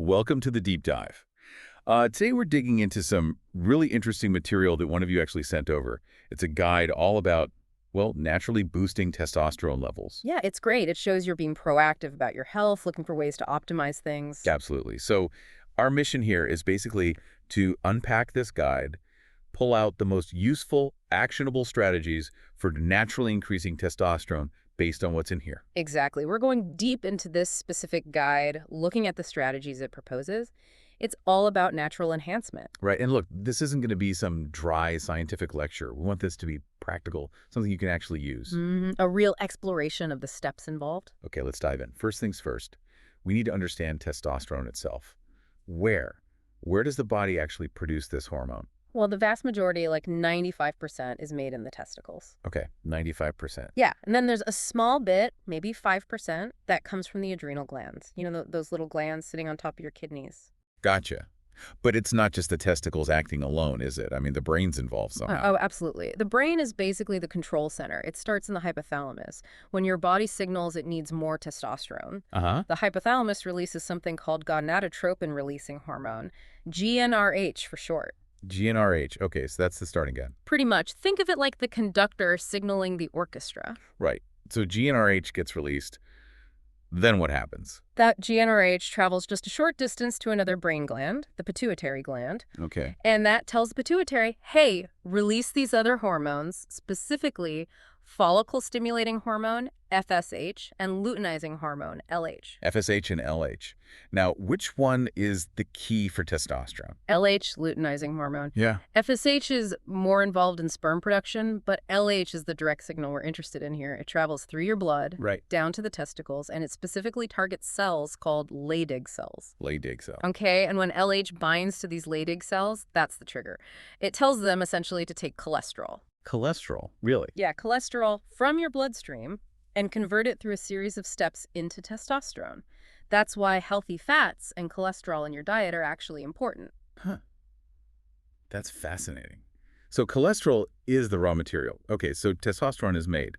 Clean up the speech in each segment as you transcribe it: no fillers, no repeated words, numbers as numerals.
welcome to the deep dive. Today we're digging into some really interesting material that one of you actually sent over. It's a guide all about, well, naturally boosting testosterone levels. Yeah, it's great. It shows you're being proactive about your health, looking for ways to optimize things. Absolutely. So our mission here is basically to unpack this guide, pull out the most useful, actionable strategies for naturally increasing testosterone based on what's in here. Exactly. We're going deep into this specific guide, looking at the strategies it proposes. It's all about natural enhancement. Right. And look, this isn't going to be some dry scientific lecture. We want this to be practical, something you can actually use. A real exploration of the steps involved. Okay, let's dive in. First things first, we need to understand testosterone itself. Where? Where does the body actually produce this hormone? Well, the vast majority, like 95%, is made in the testicles. Okay, 95%. Yeah, and then there's a small bit, maybe 5%, that comes from the adrenal glands. You know, those little glands sitting on top of your kidneys. Gotcha. But it's not just the testicles acting alone, is it? I mean, the brain's involved somehow. Oh, absolutely. The brain is basically the control center. It starts in the hypothalamus. When your body signals it needs more testosterone, Uh-huh. the hypothalamus releases something called gonadotropin-releasing hormone, GnRH for short. GnRH. Okay, so that's the starting gun. Pretty much. Think of it like the conductor signaling the orchestra. Right. So GnRH gets released. Then what happens? That GnRH travels just a short distance to another brain gland, the pituitary gland, Okay. and that tells the pituitary, hey, release these other hormones, specifically follicle-stimulating hormone, FSH, and luteinizing hormone, LH. FSH and LH. Now, which one is the key for testosterone? LH, luteinizing hormone. Yeah. FSH is more involved in sperm production, but LH is the direct signal we're interested in here. It travels through your blood, Right. down to the testicles, and it specifically targets cells called Leydig cells. Leydig cell. Okay, and when LH binds to these Leydig cells, that's the trigger. It tells them essentially to take cholesterol. Cholesterol. Really? Yeah, cholesterol from your bloodstream and convert it through a series of steps into testosterone. That's why healthy fats and cholesterol in your diet are actually important. Huh. That's fascinating. So cholesterol is the raw material. Okay, so testosterone is made.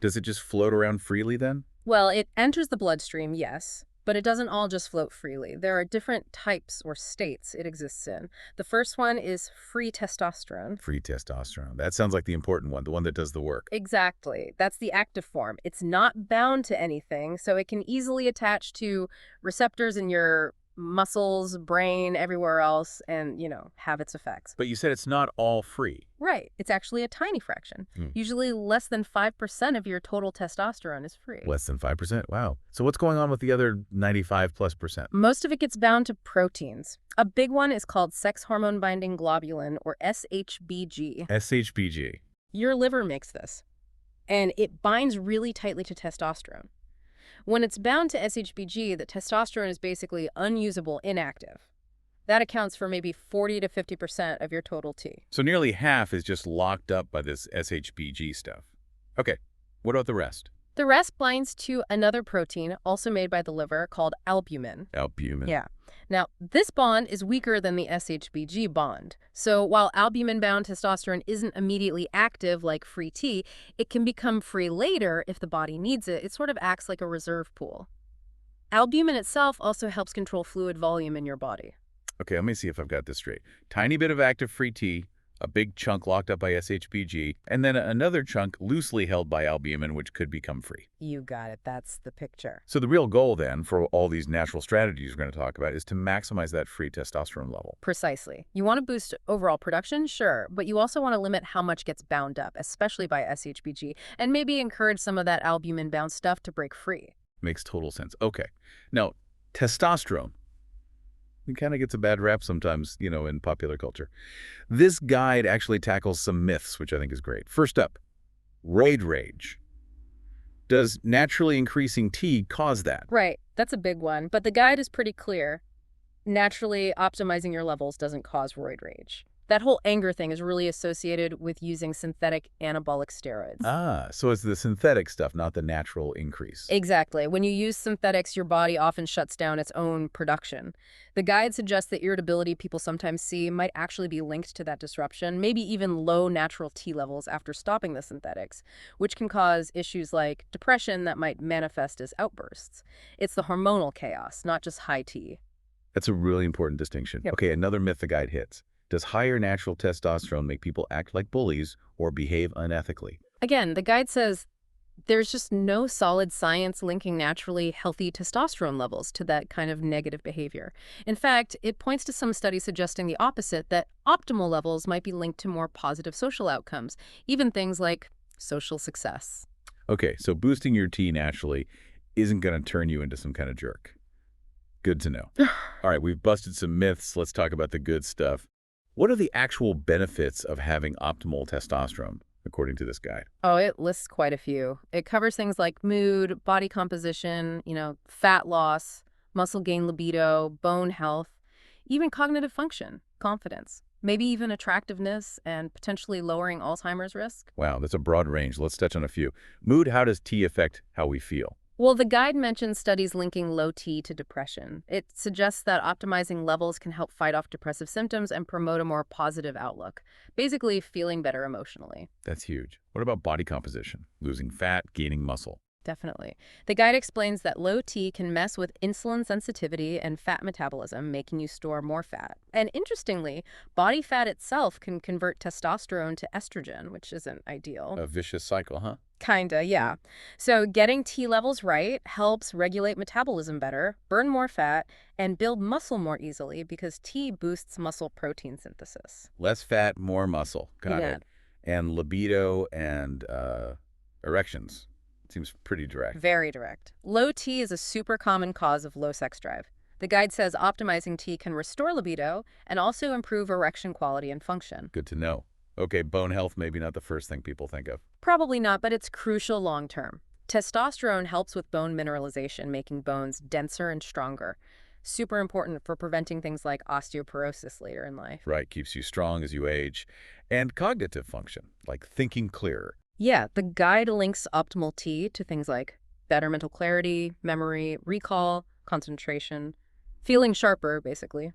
Does it just float around freely then? Well, it enters the bloodstream, yes, but it doesn't all just float freely. There are different types or states it exists in. The first one is free testosterone. Free testosterone. That sounds like the important one, the one that does the work. Exactly. That's the active form. It's not bound to anything, so it can easily attach to receptors in your muscles, brain, everywhere else, and, have its effects. But you said it's not all free. Right. It's actually a tiny fraction. Usually less than 5% of your total testosterone is free. Less than 5%? Wow. So what's going on with the other 95+%? Most of it gets bound to proteins. A big one is called sex hormone binding globulin, or SHBG. SHBG. Your liver makes this, and it binds really tightly to testosterone. When it's bound to SHBG, the testosterone is basically unusable, inactive. That accounts for maybe 40 to 50% of your total T. So nearly half is just locked up by this SHBG stuff. Okay, what about the rest? The rest binds to another protein also made by the liver called albumin. Albumin. Yeah. Now, this bond is weaker than the SHBG bond. So while albumin-bound testosterone isn't immediately active like free T, it can become free later if the body needs it. It sort of acts like a reserve pool. Albumin itself also helps control fluid volume in your body. Okay, let me see if I've got this straight. Tiny bit of active free T, a big chunk locked up by SHBG, and then another chunk loosely held by albumin, which could become free. You got it. That's the picture. So the real goal then for all these natural strategies we're going to talk about is to maximize that free testosterone level. Precisely. You want to boost overall production? Sure. But you also want to limit how much gets bound up, especially by SHBG, and maybe encourage some of that albumin-bound stuff to break free. Makes total sense. Okay. Now, testosterone. It kind of gets a bad rap sometimes, in popular culture. This guide actually tackles some myths, which I think is great. First up, roid rage. Does naturally increasing T cause that? Right. That's a big one. But the guide is pretty clear. Naturally optimizing your levels doesn't cause roid rage. That whole anger thing is really associated with using synthetic anabolic steroids. Ah, so it's the synthetic stuff, not the natural increase. Exactly. When you use synthetics, your body often shuts down its own production. The guide suggests that irritability people sometimes see might actually be linked to that disruption, maybe even low natural T levels after stopping the synthetics, which can cause issues like depression that might manifest as outbursts. It's the hormonal chaos, not just high T. That's a really important distinction. Yep. Okay, another myth the guide hits. Does higher natural testosterone make people act like bullies or behave unethically? Again, the guide says there's just no solid science linking naturally healthy testosterone levels to that kind of negative behavior. In fact, it points to some studies suggesting the opposite, that optimal levels might be linked to more positive social outcomes, even things like social success. Okay, so boosting your T naturally isn't going to turn you into some kind of jerk. Good to know. All right, we've busted some myths. Let's talk about the good stuff. What are the actual benefits of having optimal testosterone, according to this guide? Oh, it lists quite a few. It covers things like mood, body composition, fat loss, muscle gain, libido, bone health, even cognitive function, confidence, maybe even attractiveness and potentially lowering Alzheimer's risk. Wow, that's a broad range. Let's touch on a few. Mood, how does T affect how we feel? Well, the guide mentions studies linking low T to depression. It suggests that optimizing levels can help fight off depressive symptoms and promote a more positive outlook, basically feeling better emotionally. That's huge. What about body composition? Losing fat, gaining muscle? Definitely. The guide explains that low T can mess with insulin sensitivity and fat metabolism, making you store more fat. And interestingly, body fat itself can convert testosterone to estrogen, which isn't ideal. A vicious cycle, huh? Kinda, yeah. So getting T levels right helps regulate metabolism better, burn more fat, and build muscle more easily because T boosts muscle protein synthesis. Less fat, more muscle. Got Yeah. it. And libido and erections. Seems pretty direct. Very direct. Low T is a super common cause of low sex drive. The guide says optimizing T can restore libido and also improve erection quality and function. Good to know. Okay, bone health, maybe not the first thing people think of. Probably not, but it's crucial long term. Testosterone helps with bone mineralization, making bones denser and stronger. Super important for preventing things like osteoporosis later in life. Right, keeps you strong as you age. And cognitive function, like thinking clearer. Yeah, the guide links optimal T to things like better mental clarity, memory, recall, concentration, feeling sharper, basically.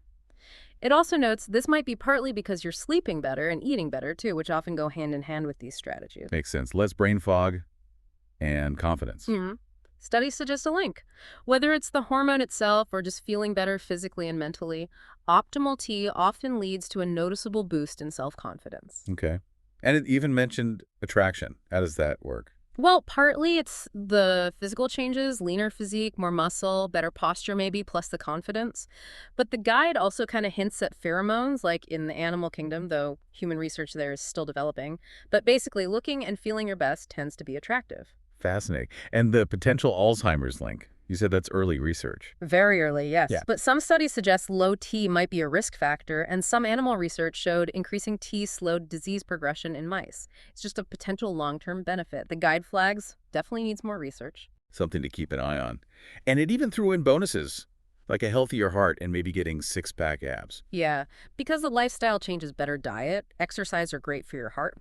It also notes this might be partly because you're sleeping better and eating better, too, which often go hand in hand with these strategies. Makes sense. Less brain fog and confidence. Studies suggest a link. Whether it's the hormone itself or just feeling better physically and mentally, optimal T often leads to a noticeable boost in self-confidence. Okay. And it even mentioned attraction. How does that work? Well, partly it's the physical changes, leaner physique, more muscle, better posture maybe, plus the confidence. But the guide also kind of hints at pheromones, like in the animal kingdom, though human research there is still developing. But basically, looking and feeling your best tends to be attractive. Fascinating. And the potential Alzheimer's link. You said that's early research. Very early, yes. Yeah. But some studies suggest low T might be a risk factor, and some animal research showed increasing T slowed disease progression in mice. It's just a potential long-term benefit. The guide flags definitely needs more research. Something to keep an eye on. And it even threw in bonuses, like a healthier heart and maybe getting six-pack abs. Yeah, because the lifestyle changes better diet, exercise are great for your heart,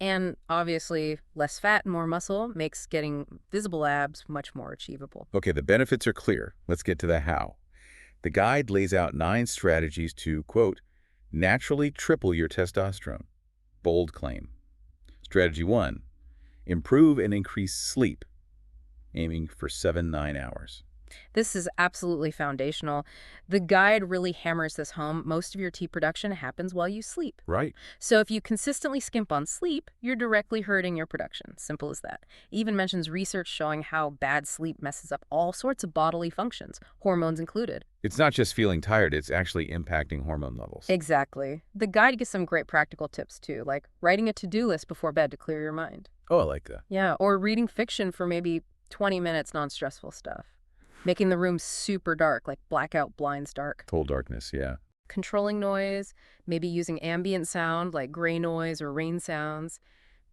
and obviously less fat and more muscle makes getting visible abs much more achievable. Okay, the benefits are clear. Let's get to the how. The guide lays out 9 strategies to, quote, naturally triple your testosterone. Bold claim. Strategy 1, improve and increase sleep, aiming for 7-9 hours. This is absolutely foundational. The guide really hammers this home. Most of your tea production happens while you sleep. Right. So if you consistently skimp on sleep, you're directly hurting your production. Simple as that. Even mentions research showing how bad sleep messes up all sorts of bodily functions, hormones included. It's not just feeling tired, it's actually impacting hormone levels. Exactly. The guide gives some great practical tips too, like writing a to-do list before bed to clear your mind. Oh, I like that. Yeah, or reading fiction for maybe 20 minutes, non-stressful stuff. Making the room super dark, like blackout blinds dark. Total darkness, yeah. Controlling noise, maybe using ambient sound like gray noise or rain sounds.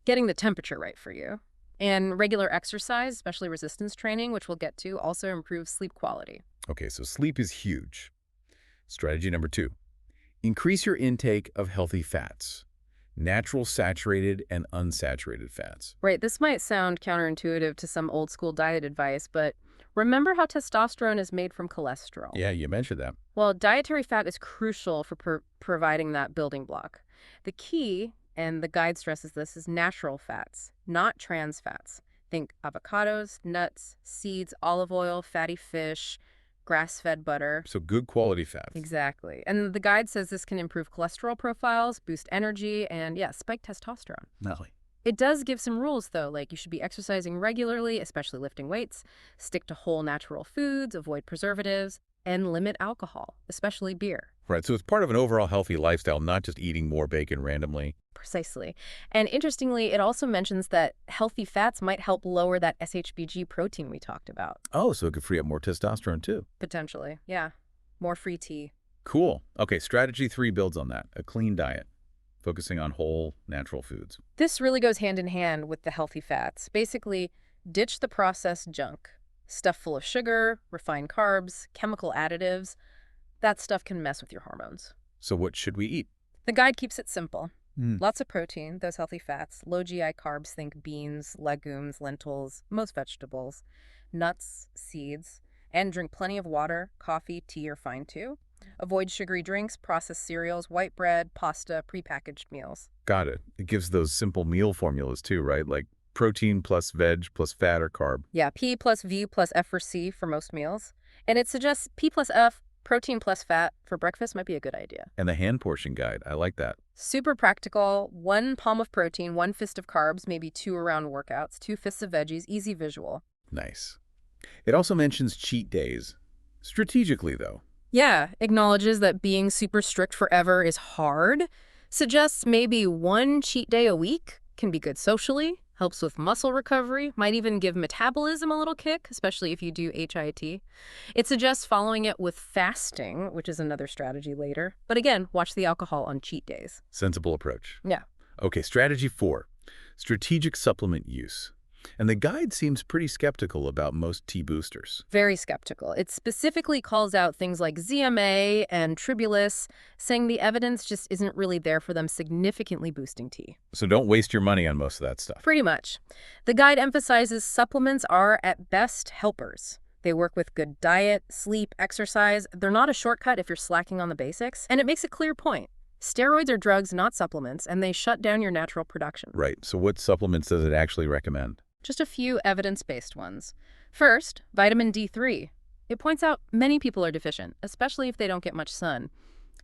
Getting the temperature right for you. And regular exercise, especially resistance training, which we'll get to, also improves sleep quality. Okay, so sleep is huge. Strategy number 2, increase your intake of healthy fats, natural saturated and unsaturated fats. Right, this might sound counterintuitive to some old school diet advice, but remember how testosterone is made from cholesterol? Yeah, you mentioned that. Well, dietary fat is crucial for providing that building block. The key, and the guide stresses this, is natural fats, not trans fats. Think avocados, nuts, seeds, olive oil, fatty fish, grass-fed butter. So good quality fats. Exactly. And the guide says this can improve cholesterol profiles, boost energy, and yeah, spike testosterone. Nelly. It does give some rules, though, like you should be exercising regularly, especially lifting weights, stick to whole natural foods, avoid preservatives, and limit alcohol, especially beer. Right, so it's part of an overall healthy lifestyle, not just eating more bacon randomly. Precisely. And interestingly, it also mentions that healthy fats might help lower that SHBG protein we talked about. Oh, so it could free up more testosterone too. Potentially, yeah. More free tea. Cool. Okay, strategy 3 builds on that. A clean diet, focusing on whole, natural foods. This really goes hand in hand with the healthy fats. Basically, ditch the processed junk. Stuff full of sugar, refined carbs, chemical additives. That stuff can mess with your hormones. So what should we eat? The guide keeps it simple. Mm. Lots of protein, those healthy fats, low GI carbs, think beans, legumes, lentils, most vegetables, nuts, seeds, and drink plenty of water. Coffee, tea are fine too. Avoid sugary drinks, processed cereals, white bread, pasta, prepackaged meals. Got it. It gives those simple meal formulas too, right? Like protein plus veg plus fat or carb. Yeah, P plus V plus F for C for most meals. And it suggests P plus F, protein plus fat, for breakfast might be a good idea. And the hand portion guide, I like that. Super practical. 1 palm of protein, 1 fist of carbs, maybe 2 around workouts, 2 fists of veggies, easy visual. Nice. It also mentions cheat days. Strategically, though. Yeah, acknowledges that being super strict forever is hard. Suggests maybe 1 cheat day a week can be good socially, helps with muscle recovery, might even give metabolism a little kick, especially if you do HIIT. It suggests following it with fasting, which is another strategy later. But again, watch the alcohol on cheat days. Sensible approach. Yeah. Okay, strategy 4. Strategic supplement use. And the guide seems pretty skeptical about most tea boosters. Very skeptical. It specifically calls out things like ZMA and Tribulus, saying the evidence just isn't really there for them significantly boosting tea. So don't waste your money on most of that stuff. Pretty much. The guide emphasizes supplements are, at best, helpers. They work with good diet, sleep, exercise. They're not a shortcut if you're slacking on the basics. And it makes a clear point. Steroids are drugs, not supplements, and they shut down your natural production. Right. So what supplements does it actually recommend? Just a few evidence-based ones. First, vitamin D3. It points out many people are deficient, especially if they don't get much sun.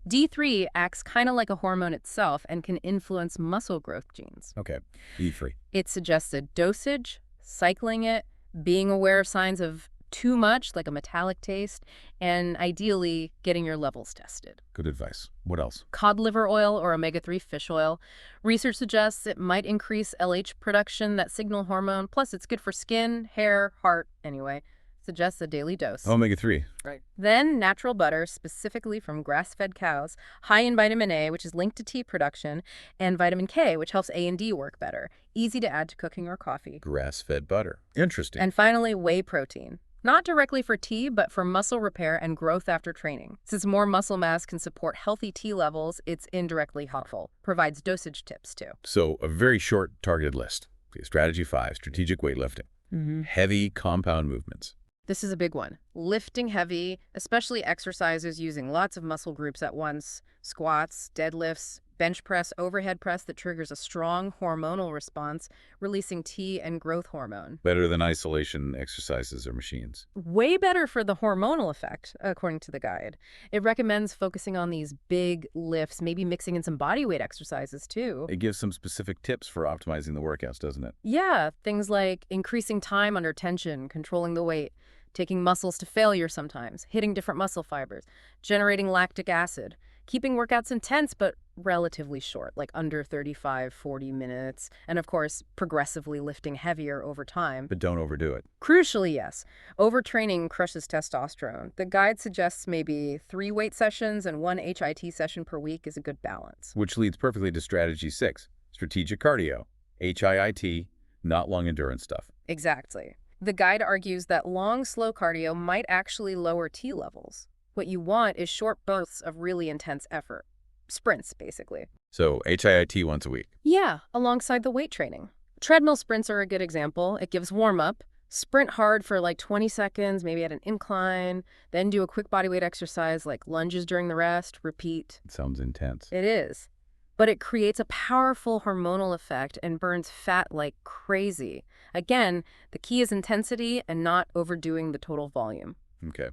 D3 acts kind of like a hormone itself and can influence muscle growth genes. Okay, D3. It suggests a dosage, cycling it, being aware of signs of too much, like a metallic taste, and ideally getting your levels tested. Good advice. What else? Cod liver oil or omega-3 fish oil. Research suggests it might increase LH production, that signal hormone, plus it's good for skin, hair, heart, anyway. Suggests a daily dose. Omega-3. Right. Then natural butter, specifically from grass-fed cows, high in vitamin A, which is linked to tea production, and vitamin K, which helps A and D work better. Easy to add to cooking or coffee. Grass-fed butter. Interesting. And finally, whey protein. Not directly for tea, but for muscle repair and growth after training. Since more muscle mass can support healthy T levels, it's indirectly helpful. Provides dosage tips, too. So a very short targeted list. Okay, strategy 5, strategic weightlifting. Heavy compound movements. This is a big one. Lifting heavy, especially exercises using lots of muscle groups at once, squats, deadlifts, bench press, overhead press that triggers a strong hormonal response, releasing T and growth hormone. Better than isolation exercises or machines. Way better for the hormonal effect, according to the guide. It recommends focusing on these big lifts, maybe mixing in some body weight exercises too. It gives some specific tips for optimizing the workouts, doesn't it? Yeah, things like increasing time under tension, controlling the weight, taking muscles to failure sometimes, hitting different muscle fibers, generating lactic acid, keeping workouts intense but relatively short, like under 35, 40 minutes, and of course, progressively lifting heavier over time. But don't overdo it. Crucially, yes. Overtraining crushes testosterone. The guide suggests maybe 3 weight sessions and 1 HIIT session per week is a good balance. Which leads perfectly to strategy 6, strategic cardio, HIIT, not long endurance stuff. Exactly. The guide argues that long, slow cardio might actually lower T levels. What you want is short bursts of really intense effort. Sprints, basically. So HIIT once a week. Yeah, alongside the weight training. Treadmill sprints are a good example. It gives warm-up. Sprint hard for like 20 seconds, maybe at an incline, then do a quick bodyweight exercise like lunges during the rest, repeat. It sounds intense. It is. But it creates a powerful hormonal effect and burns fat like crazy. Again, the key is intensity and not overdoing the total volume. Okay.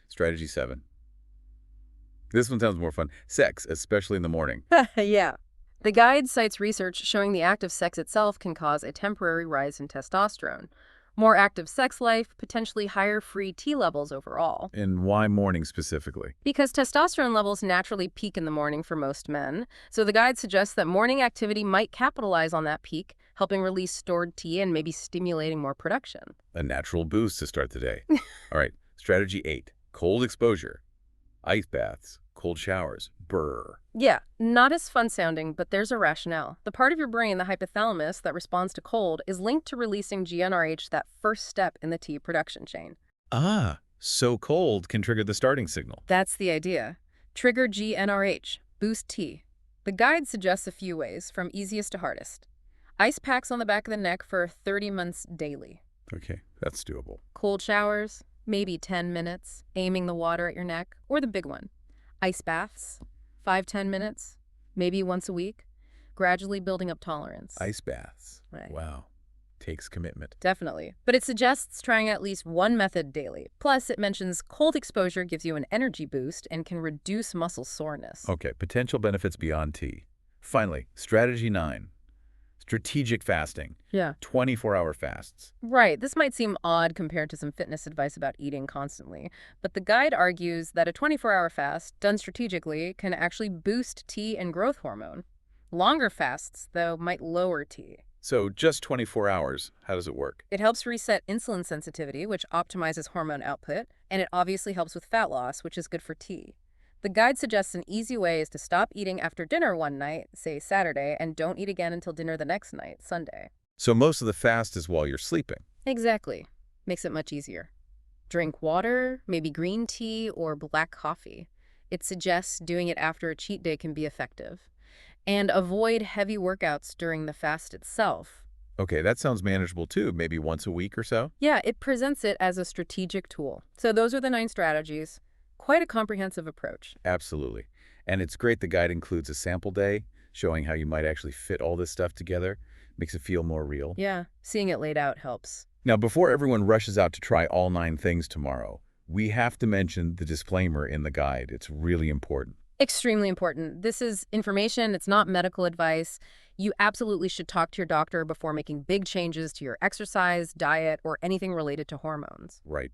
Strategy 7. This one sounds more fun. Sex, especially in the morning. Yeah. The guide cites research showing the act of sex itself can cause a temporary rise in testosterone. More active sex life, potentially higher free T levels overall. And why morning specifically? Because testosterone levels naturally peak in the morning for most men, so the guide suggests that morning activity might capitalize on that peak, helping release stored T and maybe stimulating more production. A natural boost to start the day. All right, strategy 8. Cold exposure. Ice baths, cold showers, brr. Yeah, not as fun sounding, but there's a rationale. The part of your brain, the hypothalamus, that responds to cold is linked to releasing GnRH, that first step in the T production chain. Ah, so cold can trigger the starting signal. That's the idea. Trigger GnRH, boost T. The guide suggests a few ways, from easiest to hardest. Ice packs on the back of the neck for 30 minutes daily. Okay, that's doable. Cold showers, maybe 10 minutes, aiming the water at your neck, or the big one. Ice baths, 5–10 minutes, maybe once a week, gradually building up tolerance. Ice baths. Right. Wow. Takes commitment. Definitely. But it suggests trying at least one method daily. Plus, it mentions cold exposure gives you an energy boost and can reduce muscle soreness. Okay, potential benefits beyond tea. Finally, strategy 9. Strategic fasting. Yeah. 24-hour fasts. Right. This might seem odd compared to some fitness advice about eating constantly, but the guide argues that a 24-hour fast, done strategically, can actually boost T and growth hormone. Longer fasts, though, might lower T. So just 24 hours, how does it work? It helps reset insulin sensitivity, which optimizes hormone output, and it obviously helps with fat loss, which is good for T. The guide suggests an easy way is to stop eating after dinner one night, say Saturday, and don't eat again until dinner the next night, Sunday. So most of the fast is while you're sleeping. Exactly. Makes it much easier. Drink water, maybe green tea or black coffee. It suggests doing it after a cheat day can be effective. And avoid heavy workouts during the fast itself. Okay, that sounds manageable too, maybe once a week or so? Yeah, it presents it as a strategic tool. So those are the 9 strategies. Quite a comprehensive approach. Absolutely. And it's great the guide includes a sample day, showing how you might actually fit all this stuff together. Makes it feel more real. Yeah, seeing it laid out helps. Now, before everyone rushes out to try all 9 things tomorrow, we have to mention the disclaimer in the guide. It's really important. Extremely important. This is information, it's not medical advice. You absolutely should talk to your doctor before making big changes to your exercise, diet, or anything related to hormones. Right.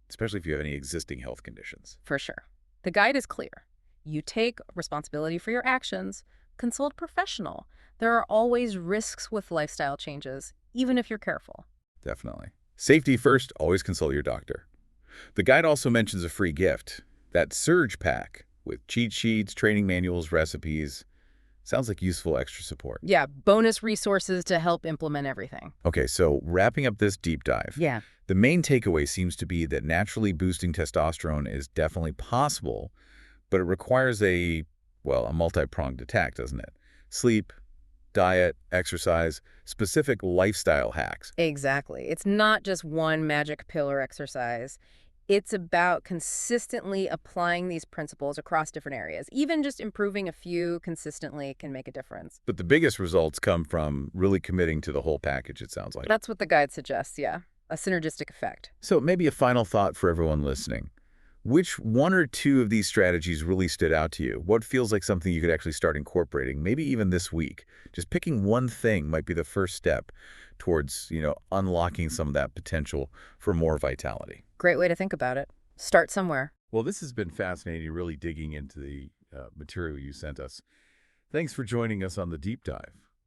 Especially if you have any existing health conditions. For sure. The guide is clear. You take responsibility for your actions. Consult a professional. There are always risks with lifestyle changes, even if you're careful. Definitely. Safety first, always consult your doctor. The guide also mentions a free gift, that Surge Pack, with cheat sheets, training manuals, recipes. Sounds like useful extra support. Yeah, bonus resources to help implement everything. Okay, so wrapping up this deep dive. Yeah. The main takeaway seems to be that naturally boosting testosterone is definitely possible, but it requires a multi-pronged attack, doesn't it? Sleep, diet, exercise, specific lifestyle hacks. Exactly. It's not just one magic pill or exercise. It's about consistently applying these principles across different areas. Even just improving a few consistently can make a difference. But the biggest results come from really committing to the whole package, it sounds like. That's what the guide suggests, yeah. A synergistic effect. So maybe a final thought for everyone listening. Which one or two of these strategies really stood out to you? What feels like something you could actually start incorporating, maybe even this week? Just picking one thing might be the first step towards, unlocking some of that potential for more vitality. Great way to think about it. Start somewhere. Well, this has been fascinating, really digging into the material you sent us. Thanks for joining us on the deep dive.